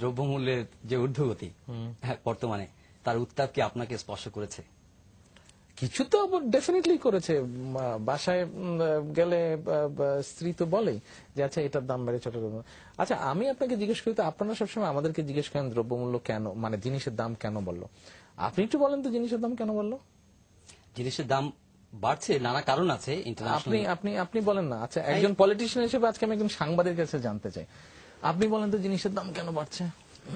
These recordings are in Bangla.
দ্রব্যমূল্যের যে ঊর্ধ্বগতি বর্তমানে, তার উত্তাপ কি আপনাকে স্পর্শ করেছে? কিছু তো ডেফিনেটলি করেছে। বাসায় গেলে স্ত্রী তো বলেই যে আচ্ছা এটার দাম বেড়েছে, ওটার দাম। আচ্ছা আমি আপনাকে জিজ্ঞেস করি, তো আপনারা সবসময় আমাদেরকে জিজ্ঞেস করেন দ্রব্যমূল্য কেন, মানে জিনিসের দাম কেন বললো। আপনি একটু বলেন তো জিনিসের দাম কেন বললো? জিনিসের দাম বাড়ছে, নানা কারণ আছে। আপনি আপনি আপনি বলেন না। আচ্ছা একজন পলিটিশিয়ান হিসেবে আজকে আমি একজন সাংবাদিকের কাছে জানতে চাই, আপনি বলেন তো জিনিসের দাম কেন বাড়ছে?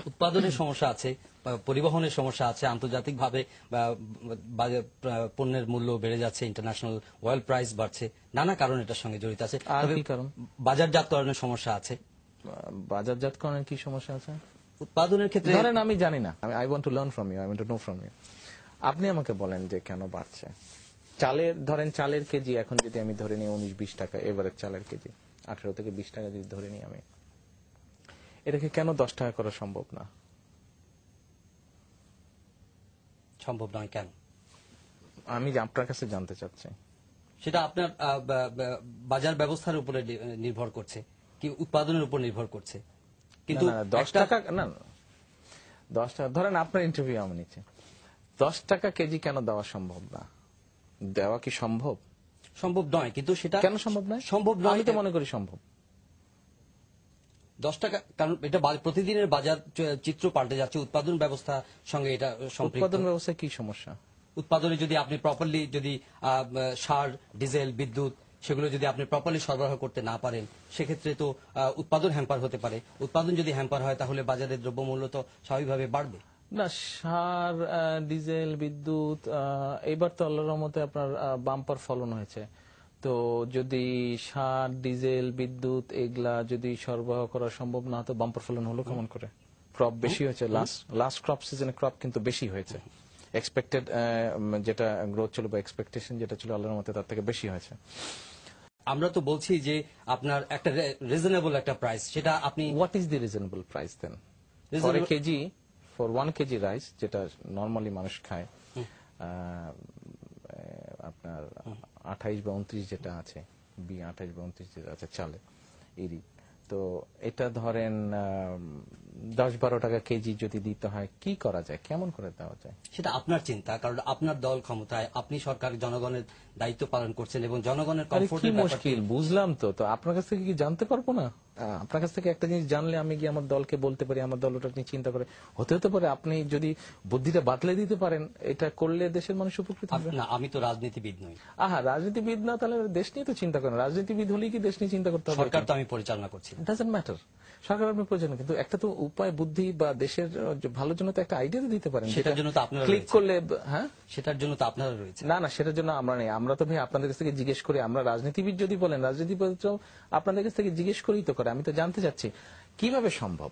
উৎপাদনের সমস্যা আছে, পরিবহনের সমস্যা আছে, আন্তর্জাতিকভাবে পণ্যের মূল্য বেড়ে যাচ্ছে, ইন্টারন্যাশনাল অয়েল প্রাইস বাড়ছে, নানা কারণ এটার সঙ্গে জড়িত আছে। আর কি কারণ? বাজারজাতকরণের সমস্যা আছে। বাজারজাতকরণের কি সমস্যা আছে? উৎপাদনের ক্ষেত্রে ধরেন আমি জানি না, I want to learn from you, I want to know from you. আপনি আমাকে বলেন যে কেন বাড়ছে। চালের, ধরেন চালের কেজি এখন যদি আমি ধরে নিই 19-20 টাকা, এভারেজ চালের কেজি 18 থেকে 20 টাকা যদি ধরে নিই আমি, এটাকে কেন 10 টাকা করা সম্ভব না? সম্ভব নয় কেন? আমি আপনার কাছে জানতে চাচ্ছি। সেটা আপনার বাজার ব্যবস্থার উপরে নির্ভর করছে, কি উৎপাদনের উপর নির্ভর করছে। কিন্তু 10 টাকা না, 10 টাকা ধরেন আপনার ইন্টারভিউ আমি নিচ্ছি, 10 টাকা কেজি কেন দেওয়া সম্ভব না? দেওয়া কি সম্ভব? সম্ভব নয়, কিন্তু সেটা কেন সম্ভব নয়? সম্ভব নয়, আমি তো মনে করি সম্ভব। 10 টাকা, কারণ এটা প্রতিদিনের বাজার চিত্র পাল্টে যাচ্ছে, উৎপাদন ব্যবস্থার সঙ্গে এটা সম্পৃক্ত। উৎপাদন ব্যবস্থায় কি সমস্যা? উৎপাদনে যদি আপনি প্রপারলি যদি সার, ডিজেল, বিদ্যুৎ সেগুলো যদি আপনি প্রপারলি সরবরাহ করতে না পারেন, সেক্ষেত্রে তো উৎপাদন হ্যাম্পার হতে পারে। উৎপাদন যদি হ্যাম্পার হয় তাহলে বাজারের দ্রব্যমূল্য তো স্বাভাবিকভাবে বাড়বে। না, সার, ডিজেল, বিদ্যুৎ, এবার তো আল্লাহর রহমতে আপনার বাম্পার ফলন হয়েছে। তো যদি সার, ডিজেল, বিদ্যুৎ এগুলা যদি সরবরাহ করা সম্ভব না, তো বাম্পার ফলন হলো কেমন করে? ক্রপ বেশি হয়েছে, লাস্ট ক্রপ সিজনে ক্রপ কিন্তু বেশি হয়েছে। এক্সপেক্টেড যেটা গ্রোথ ছিল বা এক্সপেকটেশন যেটা ছিল আল্লাহর রহমতে তার থেকে বেশি হয়েছে। আমরা তো বলছি যে আপনার একটা রিজনেবল একটা প্রাইস, সেটা আপনি what is the reasonable price then? For a kg, for 1 kg rice যেটা নরমালি মানুষ খায়, আপনার 28 বা 29 যেটা আছে, 28 বা 29 যেটা আছে চালে এরই, তো এটা ধরেন 10-12 টাকা কেজি যদি দিতে হয়, কি করা যায়, কেমন করে দেওয়া যায়? সেটা আপনার চিন্তা, কারণ আপনার দল ক্ষমতায়, আপনি সরকার, জনগণের দায়িত্ব পালন করছেন এবং জনগণের কমফোর্টের কি মুশকিল বুঝলাম। তো তো আপনার কাছ থেকে কি জানতে পারবো না? আপনার কাছ থেকে একটা জিনিস জানলে আমি গিয়ে আমার দলকে বলতে পারি, আমার দল ওটা নিয়ে চিন্তা করে, হতে পারে আপনি যদি বুদ্ধিটা বাতলে দিতে পারেন, এটা করলে দেশের মানুষ উপকৃত হবে। না, আমি তো রাজনীতিবিদ নই। রাজনীতিবিদ না, তাহলে দেশ নিয়ে তো চিন্তা করেন। রাজনীতিবিদ হলেই কি দেশ নিয়ে চিন্তা করতে হবে? সরকার তো আমি পরিচালনা করছি, ডাজন্ট ম্যাটার, সরকার আপনি পরিচালনা, কিন্তু একটা তো উপায়, বুদ্ধি বা দেশের ভালোর জন্য তো একটা আইডিয়া তো দিতে পারেন। সেটার জন্য তো আপনারা ক্লিক করলে, হ্যাঁ সেটার জন্য তো আপনারা রয়েছে। না না, সেটার জন্য আমরা নেই। আমরা তো ভাই আপনাদের কাছ থেকে জিজ্ঞেস করি। আমরা রাজনীতিবিদ যদি বলেন, রাজনীতিবিদ আপনাদের কাছ থেকে জিজ্ঞেস করেই তো করে। আমি তো জানতে চাচ্ছি কিভাবে সম্ভব।